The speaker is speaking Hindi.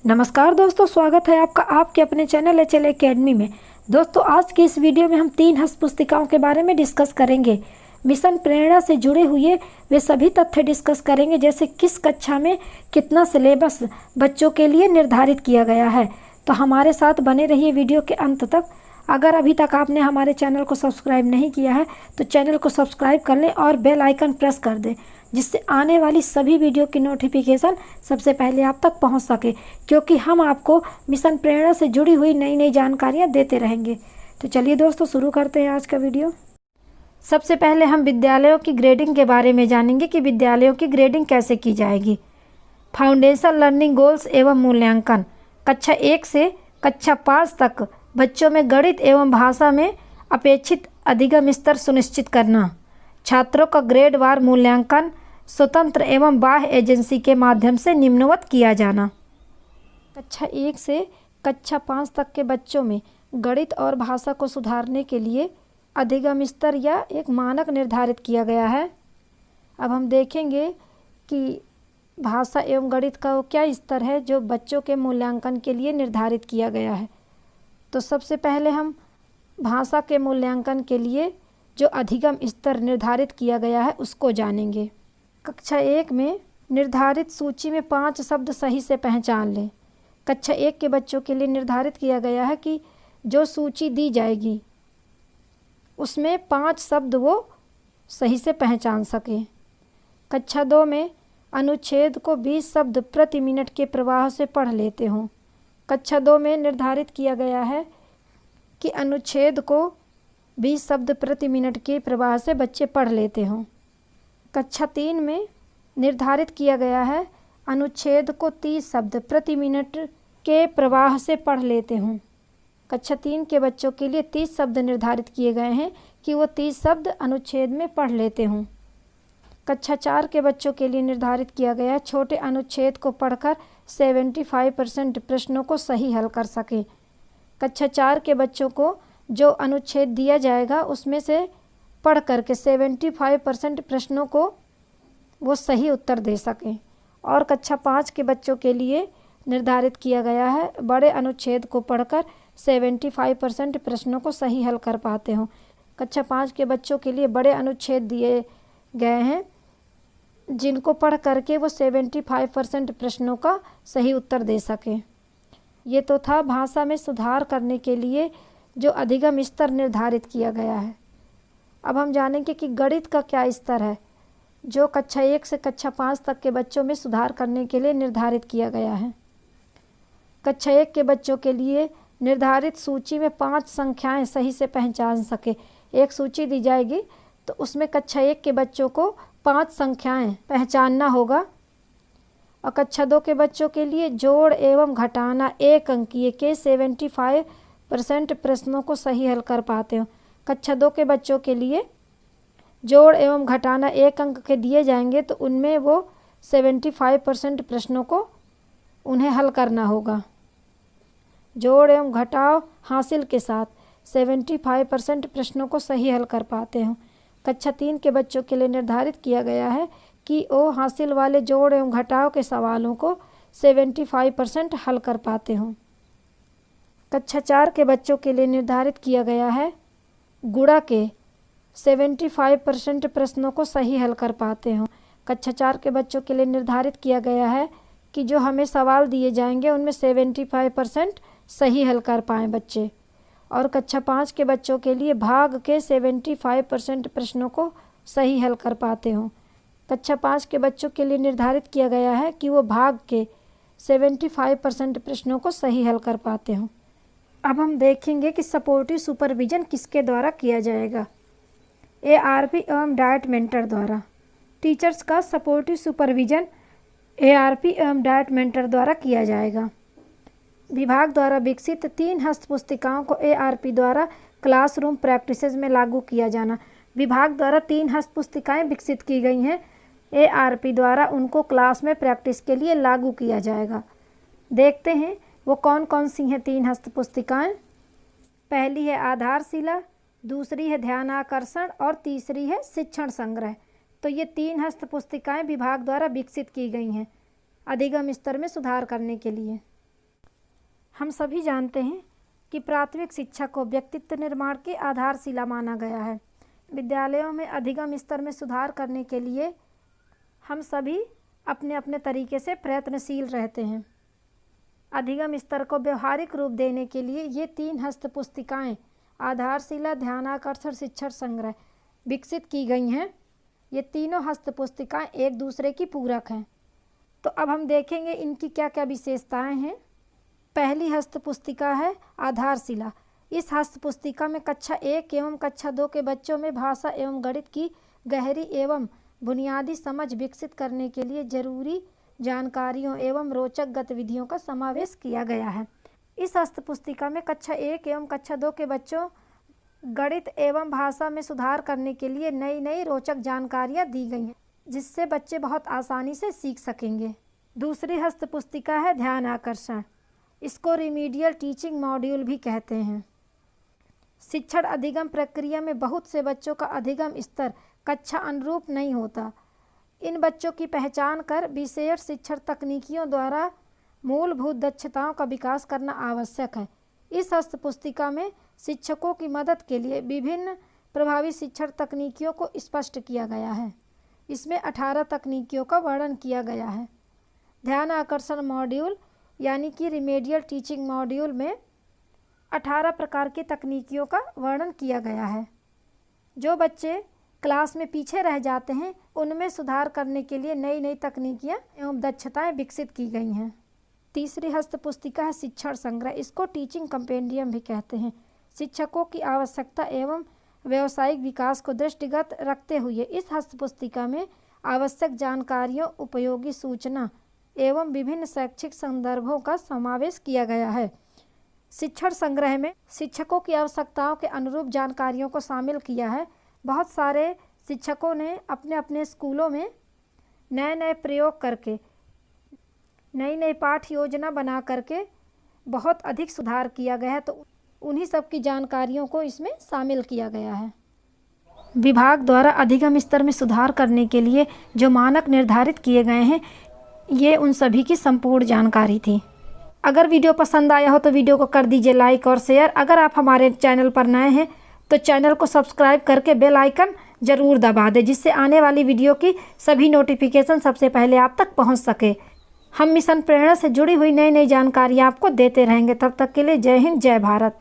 नमस्कार दोस्तों, स्वागत है आपका आपके अपने चैनल HL एकेडमी में। दोस्तों, आज की इस वीडियो में हम 3 हस्त पुस्तिकाओं के बारे में डिस्कस करेंगे। मिशन प्रेरणा से जुड़े हुए वे सभी तथ्य डिस्कस करेंगे, जैसे किस कक्षा में कितना सिलेबस बच्चों के लिए निर्धारित किया गया है। तो हमारे साथ बने रहिए वीडियो के अंत तक। अगर अभी तक आपने हमारे चैनल को सब्सक्राइब नहीं किया है तो चैनल को सब्सक्राइब कर लें और बेल आइकन प्रेस कर दें, जिससे आने वाली सभी वीडियो की नोटिफिकेशन सबसे पहले आप तक पहुंच सके, क्योंकि हम आपको मिशन प्रेरणा से जुड़ी हुई नई नई जानकारियां देते रहेंगे। तो चलिए दोस्तों, शुरू करते हैं आज का वीडियो। सबसे पहले हम विद्यालयों की ग्रेडिंग के बारे में जानेंगे कि विद्यालयों की ग्रेडिंग कैसे की जाएगी। फाउंडेशन लर्निंग गोल्स एवं मूल्यांकन। कक्षा 1 से कक्षा 5 तक बच्चों में गणित एवं भाषा में अपेक्षित अधिगम स्तर सुनिश्चित करना। छात्रों का ग्रेड वार मूल्यांकन स्वतंत्र एवं बाह्य एजेंसी के माध्यम से निम्नवत किया जाना। कक्षा 1 से कक्षा 5 तक के बच्चों में गणित और भाषा को सुधारने के लिए अधिगम स्तर या एक मानक निर्धारित किया गया है। अब हम देखेंगे कि भाषा एवं गणित का वो क्या स्तर है जो बच्चों के मूल्यांकन के लिए निर्धारित किया गया है। तो सबसे पहले हम भाषा के मूल्यांकन के लिए जो अधिगम स्तर निर्धारित किया गया है उसको जानेंगे। कक्षा 1 में निर्धारित सूची में 5 शब्द सही से पहचान लें। कक्षा 1 के बच्चों के लिए निर्धारित किया गया है कि जो सूची दी जाएगी उसमें 5 शब्द वो सही से पहचान सकें। कक्षा 2 में अनुच्छेद को 20 शब्द प्रति मिनट के प्रवाह से पढ़ लेते हों। कक्षा 2 में निर्धारित किया गया है कि अनुच्छेद को 20 शब्द प्रति मिनट के प्रवाह से बच्चे पढ़ लेते हों। कक्षा 3 में निर्धारित किया गया है अनुच्छेद को 30 शब्द प्रति मिनट के प्रवाह से पढ़ लेते हों। कक्षा 3 के बच्चों के लिए 30 शब्द निर्धारित किए गए हैं कि वो 30 शब्द अनुच्छेद में पढ़ लेते हों। कक्षा 4 के बच्चों के लिए निर्धारित किया गया है छोटे अनुच्छेद को पढ़कर 75% प्रश्नों को सही हल कर सकें। कक्षा 4 के बच्चों को जो अनुच्छेद दिया जाएगा उसमें से पढ़ करके 75% प्रश्नों को वो सही उत्तर दे सकें। और कक्षा 5 के बच्चों के लिए निर्धारित किया गया है बड़े अनुच्छेद को पढ़कर 75% प्रश्नों को सही हल कर पाते हों। कक्षा 5 के बच्चों के लिए बड़े अनुच्छेद दिए गए हैं जिनको पढ़ करके वो 75% प्रश्नों का सही उत्तर दे सकें। ये तो था भाषा में सुधार करने के लिए जो अधिगम स्तर निर्धारित किया गया है। अब हम जानेंगे कि गणित का क्या स्तर है जो कक्षा 1 से कक्षा 5 तक के बच्चों में सुधार करने के लिए निर्धारित किया गया है। कक्षा 1 के बच्चों के लिए निर्धारित सूची में 5 संख्याएं सही से पहचान सके। एक सूची दी जाएगी तो उसमें कक्षा 1 के बच्चों को 5 संख्याएं पहचानना होगा। और कक्षा 2 के बच्चों के लिए जोड़ एवं घटाना 1 अंकीय के 75% प्रश्नों को सही हल कर पाते हो। कक्षा 2 के बच्चों के लिए जोड़ एवं घटाना 1 अंक के दिए जाएंगे तो उनमें वो 75% प्रश्नों को उन्हें हल करना होगा। जोड़ एवं घटाव हासिल के साथ 75% प्रश्नों को सही हल कर पाते हो। कक्षा 3 के बच्चों के लिए निर्धारित किया गया है कि वो हासिल वाले जोड़ एवं घटाव के सवालों को 75% हल कर पाते हों। कक्षा 4 के बच्चों के लिए निर्धारित किया गया है गुणा के 75% प्रश्नों को सही हल कर पाते हों। कक्षा 4 के बच्चों के लिए निर्धारित किया गया है कि जो हमें सवाल दिए जाएंगे उनमें 75% सही हल कर पाएँ बच्चे। और कक्षा 5 के बच्चों के लिए भाग के 75% प्रश्नों को सही हल कर पाते हों। कक्षा 5 के बच्चों के लिए निर्धारित किया गया है कि वो भाग के 75% प्रश्नों को सही हल कर पाते हों। अब हम देखेंगे कि सपोर्टिव सुपरविज़न किसके द्वारा किया जाएगा। ARP एवं डाइट मेंटर द्वारा। टीचर्स का सपोर्टिव सुपरविज़न ARP एवं डाइट मेंटर द्वारा किया जाएगा। विभाग द्वारा विकसित 3 हस्त पुस्तिकाओं को ARP द्वारा क्लासरूम प्रैक्टिसेस में लागू किया जाना। विभाग द्वारा 3 हस्त पुस्तिकाएँ विकसित की गई हैं। ARP द्वारा उनको क्लास में प्रैक्टिस के लिए लागू किया जाएगा। देखते हैं वो कौन कौन सी हैं 3 हस्त पुस्तिकाएँ। पहली है आधारशिला, दूसरी है ध्यानाकर्षण और तीसरी है शिक्षण संग्रह। तो ये 3 हस्त पुस्तिकाएँ विभाग द्वारा विकसित की गई हैं अधिगम स्तर में सुधार करने के लिए। हम सभी जानते हैं कि प्राथमिक शिक्षा को व्यक्तित्व निर्माण की आधारशिला माना गया है। विद्यालयों में अधिगम स्तर में सुधार करने के लिए हम सभी अपने अपने तरीके से प्रयत्नशील रहते हैं। अधिगम स्तर को व्यवहारिक रूप देने के लिए ये 3 हस्तपुस्तिकाएँ आधारशिला, ध्यानाकर्षण, शिक्षण संग्रह विकसित की गई हैं। ये तीनों हस्तपुस्तिकाएँ एक दूसरे की पूरक हैं। तो अब हम देखेंगे इनकी क्या क्या विशेषताएं हैं। पहली हस्तपुस्तिका है आधारशिला। इस हस्तपुस्तिका में कक्षा 1 एवं कक्षा 2 के बच्चों में भाषा एवं गणित की गहरी एवं बुनियादी समझ विकसित करने के लिए जरूरी जानकारियों एवं रोचक गतिविधियों का समावेश किया गया है। इस हस्तपुस्तिका में कक्षा 1 एवं कक्षा 2 के बच्चों गणित एवं भाषा में सुधार करने के लिए नई नई रोचक जानकारियाँ दी गई हैं, जिससे बच्चे बहुत आसानी से सीख सकेंगे। दूसरी हस्तपुस्तिका है ध्यान आकर्षण। इसको रिमीडियल टीचिंग मॉड्यूल भी कहते हैं। शिक्षण अधिगम प्रक्रिया में बहुत से बच्चों का अधिगम स्तर कक्षा अनुरूप नहीं होता। इन बच्चों की पहचान कर विशेष शिक्षण तकनीकियों द्वारा मूलभूत दक्षताओं का विकास करना आवश्यक है। इस हस्तपुस्तिका में शिक्षकों की मदद के लिए विभिन्न प्रभावी शिक्षण तकनीकियों को स्पष्ट किया गया है। इसमें 18 तकनीकियों का वर्णन किया गया है। ध्यान आकर्षण मॉड्यूल यानी कि रिमेडियल टीचिंग मॉड्यूल में 18 प्रकार की तकनीकियों का वर्णन किया गया है। जो बच्चे क्लास में पीछे रह जाते हैं उनमें सुधार करने के लिए नई नई तकनीकियाँ एवं दक्षताएं विकसित की गई हैं। तीसरी हस्तपुस्तिका है शिक्षण संग्रह। इसको टीचिंग कंपेंडियम भी कहते हैं। शिक्षकों की आवश्यकता एवं व्यावसायिक विकास को दृष्टिगत रखते हुए इस हस्तपुस्तिका में आवश्यक जानकारियों, उपयोगी सूचना एवं विभिन्न शैक्षिक संदर्भों का समावेश किया गया है। शिक्षण संग्रह में शिक्षकों की आवश्यकताओं के अनुरूप जानकारियों को शामिल किया है। बहुत सारे शिक्षकों ने अपने अपने स्कूलों में नए नए प्रयोग करके, नई नई पाठ योजना बना करके बहुत अधिक सुधार किया गया है, तो उन्हीं सब की जानकारियों को इसमें शामिल किया गया है। विभाग द्वारा अधिगम स्तर में सुधार करने के लिए जो मानक निर्धारित किए गए हैं, ये उन सभी की संपूर्ण जानकारी थी। अगर वीडियो पसंद आया हो तो वीडियो को कर दीजिए लाइक और शेयर। अगर आप हमारे चैनल पर नए हैं तो चैनल को सब्सक्राइब करके बेल आइकन ज़रूर दबा दें, जिससे आने वाली वीडियो की सभी नोटिफिकेशन सबसे पहले आप तक पहुंच सके। हम मिशन प्रेरणा से जुड़ी हुई नई नई जानकारियाँ आपको देते रहेंगे। तब तक के लिए जय हिंद, जय भारत।